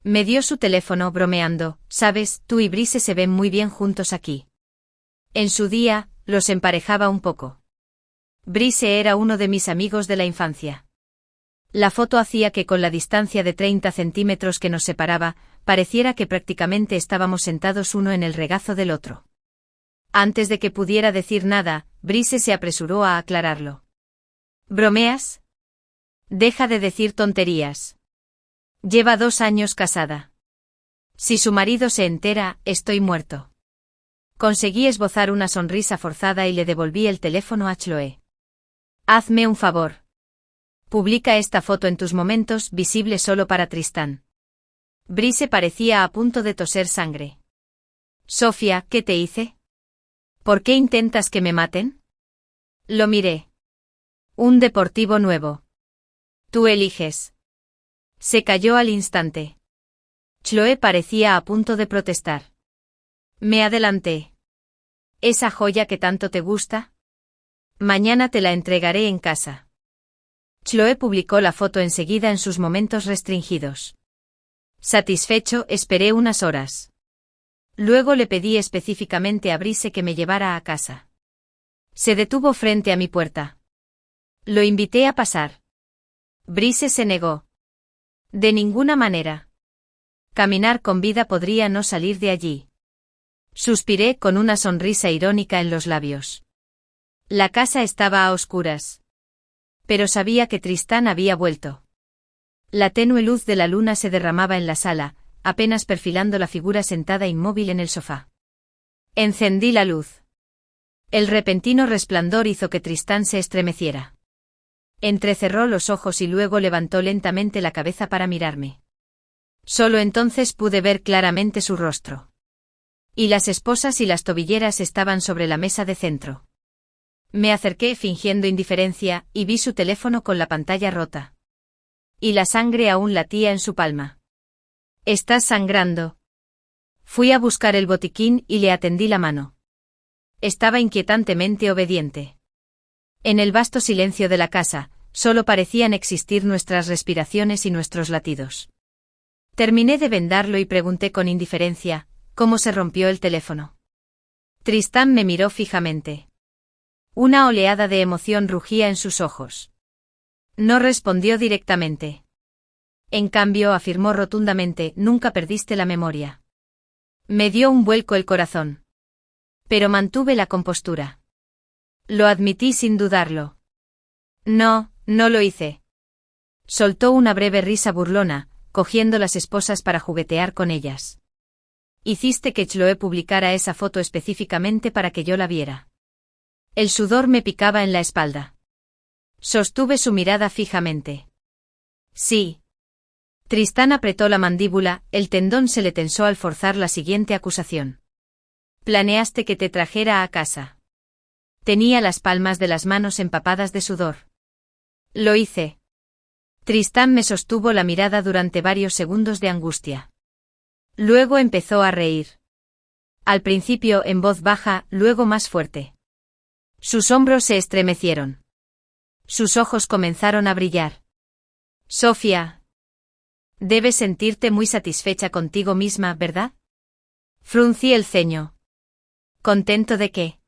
Me dio su teléfono bromeando: sabes, tú y Brice se ven muy bien juntos aquí. En su día, los emparejaba un poco. Brice era uno de mis amigos de la infancia. La foto hacía que con la distancia de 30 centímetros que nos separaba, pareciera que prácticamente estábamos sentados uno en el regazo del otro. Antes de que pudiera decir nada, Brice se apresuró a aclararlo. ¿Bromeas? Deja de decir tonterías. Lleva 2 años casada. Si su marido se entera, estoy muerto. Conseguí esbozar una sonrisa forzada y le devolví el teléfono a Chloe. Hazme un favor. Publica esta foto en tus momentos, visible solo para Tristán. Brice parecía a punto de toser sangre. Sofía, ¿qué te hice? ¿Por qué intentas que me maten? Lo miré. Un deportivo nuevo. Tú eliges. Se calló al instante. Chloe parecía a punto de protestar. Me adelanté. ¿Esa joya que tanto te gusta? Mañana te la entregaré en casa. Chloe publicó la foto enseguida en sus momentos restringidos. Satisfecho, esperé unas horas. Luego le pedí específicamente a Brice que me llevara a casa. Se detuvo frente a mi puerta. Lo invité a pasar. Brice se negó. De ninguna manera. Caminar con vida podría no salir de allí. Suspiré con una sonrisa irónica en los labios. La casa estaba a oscuras. Pero sabía que Tristán había vuelto. La tenue luz de la luna se derramaba en la sala, apenas perfilando la figura sentada inmóvil en el sofá. Encendí la luz. El repentino resplandor hizo que Tristán se estremeciera. Entrecerró los ojos y luego levantó lentamente la cabeza para mirarme. Solo entonces pude ver claramente su rostro. Y las esposas y las tobilleras estaban sobre la mesa de centro. Me acerqué fingiendo indiferencia y vi su teléfono con la pantalla rota. Y la sangre aún latía en su palma. ¿Estás sangrando? Fui a buscar el botiquín y le atendí la mano. Estaba inquietantemente obediente. En el vasto silencio de la casa, solo parecían existir nuestras respiraciones y nuestros latidos. Terminé de vendarlo y pregunté con indiferencia, ¿cómo se rompió el teléfono? Tristán me miró fijamente. Una oleada de emoción rugía en sus ojos. No respondió directamente. En cambio, afirmó rotundamente, nunca perdiste la memoria. Me dio un vuelco el corazón. Pero mantuve la compostura. Lo admití sin dudarlo. No, no lo hice. Soltó una breve risa burlona, cogiendo las esposas para juguetear con ellas. Hiciste que Chloe publicara esa foto específicamente para que yo la viera. El sudor me picaba en la espalda. Sostuve su mirada fijamente. Sí. Tristán apretó la mandíbula, el tendón se le tensó al forzar la siguiente acusación. Planeaste que te trajera a casa. Tenía las palmas de las manos empapadas de sudor. Lo hice. Tristán me sostuvo la mirada durante varios segundos de angustia. Luego empezó a reír. Al principio en voz baja, luego más fuerte. Sus hombros se estremecieron. Sus ojos comenzaron a brillar. Sofía. Debes sentirte muy satisfecha contigo misma, ¿verdad? Fruncí el ceño. ¿Contento de qué?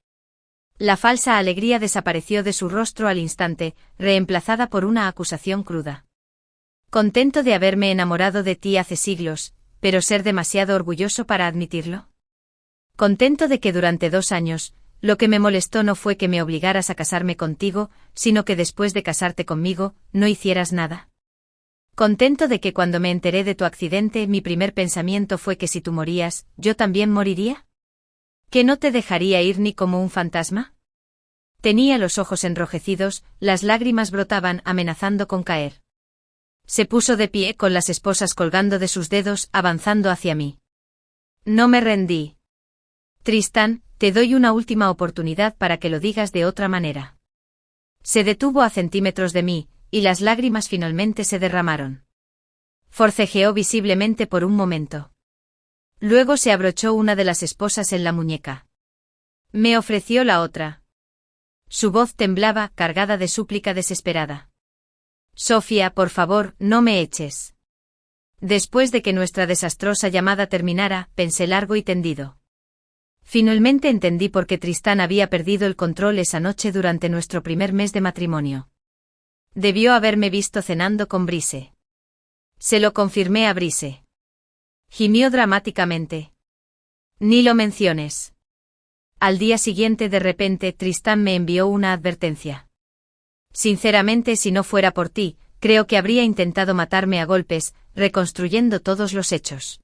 La falsa alegría desapareció de su rostro al instante, reemplazada por una acusación cruda. Contento de haberme enamorado de ti hace siglos, pero ser demasiado orgulloso para admitirlo. Contento de que durante 2 años, lo que me molestó no fue que me obligaras a casarme contigo, sino que después de casarte conmigo, no hicieras nada. Contento de que cuando me enteré de tu accidente mi primer pensamiento fue que si tú morías, ¿yo también moriría? ¿Que no te dejaría ir ni como un fantasma? Tenía los ojos enrojecidos, las lágrimas brotaban amenazando con caer. Se puso de pie con las esposas colgando de sus dedos, avanzando hacia mí. No me rendí. Tristán, te doy una última oportunidad para que lo digas de otra manera. Se detuvo a centímetros de mí, y las lágrimas finalmente se derramaron. Forcejeó visiblemente por un momento. Luego se abrochó una de las esposas en la muñeca. Me ofreció la otra. Su voz temblaba, cargada de súplica desesperada. Sofía, por favor, no me eches. Después de que nuestra desastrosa llamada terminara, pensé largo y tendido. Finalmente entendí por qué Tristán había perdido el control esa noche durante nuestro primer mes de matrimonio. Debió haberme visto cenando con Brice. Se lo confirmé a Brice. Gimió dramáticamente. Ni lo menciones. Al día siguiente de repente Tristán me envió una advertencia. Sinceramente, si no fuera por ti, creo que habría intentado matarme a golpes, reconstruyendo todos los hechos.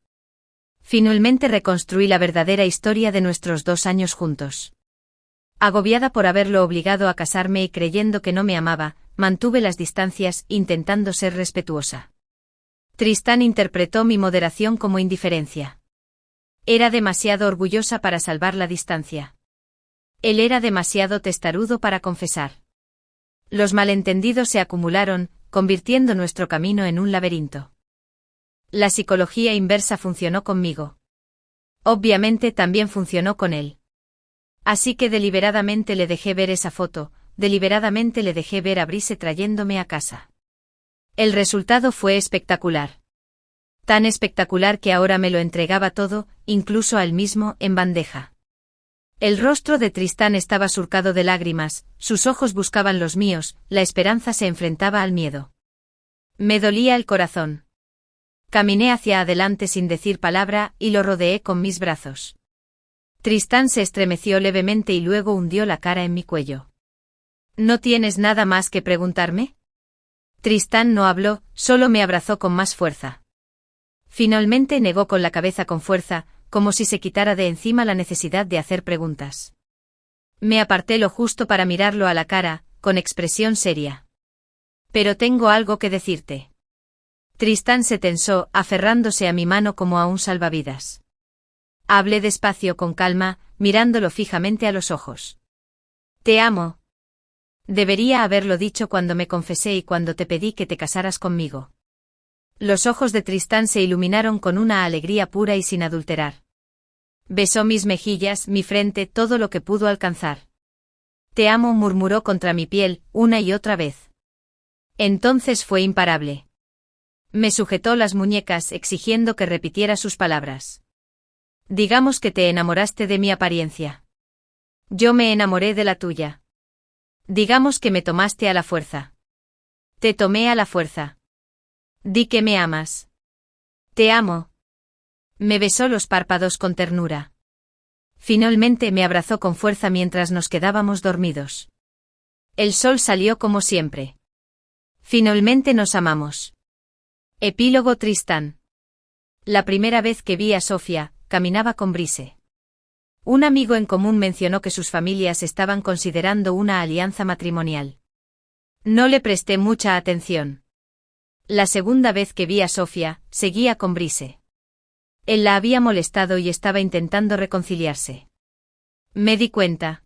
Finalmente reconstruí la verdadera historia de nuestros 2 años juntos. Agobiada por haberlo obligado a casarme y creyendo que no me amaba, mantuve las distancias, intentando ser respetuosa. Tristán interpretó mi moderación como indiferencia. Era demasiado orgullosa para salvar la distancia. Él era demasiado testarudo para confesar. Los malentendidos se acumularon, convirtiendo nuestro camino en un laberinto. La psicología inversa funcionó conmigo. Obviamente también funcionó con él. Así que deliberadamente le dejé ver esa foto, deliberadamente le dejé ver a Brice trayéndome a casa. El resultado fue espectacular. Tan espectacular que ahora me lo entregaba todo, incluso a él mismo, en bandeja. El rostro de Tristán estaba surcado de lágrimas, sus ojos buscaban los míos, la esperanza se enfrentaba al miedo. Me dolía el corazón. Caminé hacia adelante sin decir palabra y lo rodeé con mis brazos. Tristán se estremeció levemente y luego hundió la cara en mi cuello. ¿No tienes nada más que preguntarme? Tristán no habló, solo me abrazó con más fuerza. Finalmente negó con la cabeza con fuerza, como si se quitara de encima la necesidad de hacer preguntas. Me aparté lo justo para mirarlo a la cara, con expresión seria. Pero tengo algo que decirte. Tristán se tensó, aferrándose a mi mano como a un salvavidas. Hablé despacio con calma, mirándolo fijamente a los ojos. Te amo. Debería haberlo dicho cuando me confesé y cuando te pedí que te casaras conmigo. Los ojos de Tristán se iluminaron con una alegría pura y sin adulterar. Besó mis mejillas, mi frente, todo lo que pudo alcanzar. Te amo, murmuró contra mi piel, una y otra vez. Entonces fue imparable. Me sujetó las muñecas exigiendo que repitiera sus palabras. Digamos que te enamoraste de mi apariencia. Yo me enamoré de la tuya. Digamos que me tomaste a la fuerza. Te tomé a la fuerza. Di que me amas. Te amo. Me besó los párpados con ternura. Finalmente me abrazó con fuerza mientras nos quedábamos dormidos. El sol salió como siempre. Finalmente nos amamos. Epílogo Tristán. La primera vez que vi a Sofía, caminaba con Brice. Un amigo en común mencionó que sus familias estaban considerando una alianza matrimonial. No le presté mucha atención. La segunda vez que vi a Sofía, seguía con Brice. Él la había molestado y estaba intentando reconciliarse. Me di cuenta.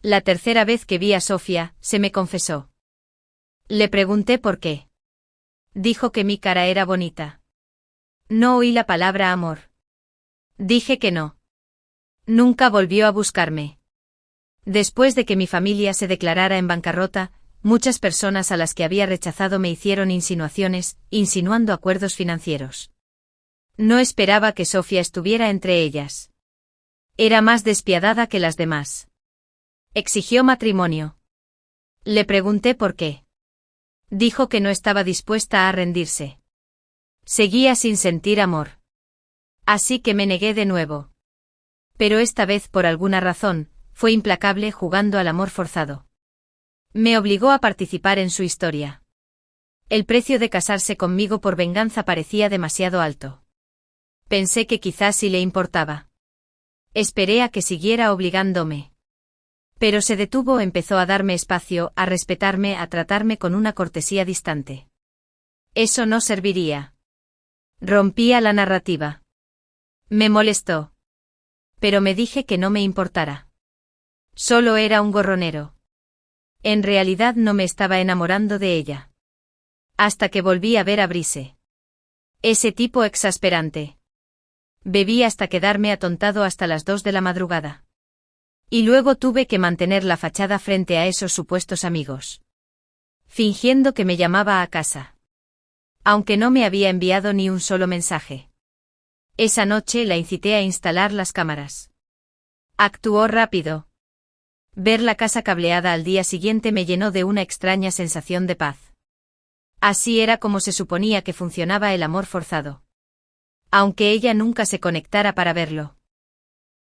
La tercera vez que vi a Sofía, se me confesó. Le pregunté por qué. Dijo que mi cara era bonita. No oí la palabra amor. Dije que no. Nunca volvió a buscarme. Después de que mi familia se declarara en bancarrota, muchas personas a las que había rechazado me hicieron insinuaciones, insinuando acuerdos financieros. No esperaba que Sofía estuviera entre ellas. Era más despiadada que las demás. Exigió matrimonio. Le pregunté por qué. Dijo que no estaba dispuesta a rendirse. Seguía sin sentir amor. Así que me negué de nuevo. Pero esta vez por alguna razón, fue implacable jugando al amor forzado. Me obligó a participar en su historia. El precio de casarse conmigo por venganza parecía demasiado alto. Pensé que quizás sí le importaba. Esperé a que siguiera obligándome. Pero se detuvo, empezó a darme espacio, a respetarme, a tratarme con una cortesía distante. Eso no serviría. Rompía la narrativa. Me molestó. Pero me dije que no me importara. Solo era un gorronero. En realidad no me estaba enamorando de ella. Hasta que volví a ver a Brice. Ese tipo exasperante. Bebí hasta quedarme atontado hasta las 2 de la madrugada. Y luego tuve que mantener la fachada frente a esos supuestos amigos. Fingiendo que me llamaba a casa. Aunque no me había enviado ni un solo mensaje. Esa noche la incité a instalar las cámaras. Actuó rápido. Ver la casa cableada al día siguiente me llenó de una extraña sensación de paz. Así era como se suponía que funcionaba el amor forzado. Aunque ella nunca se conectara para verlo.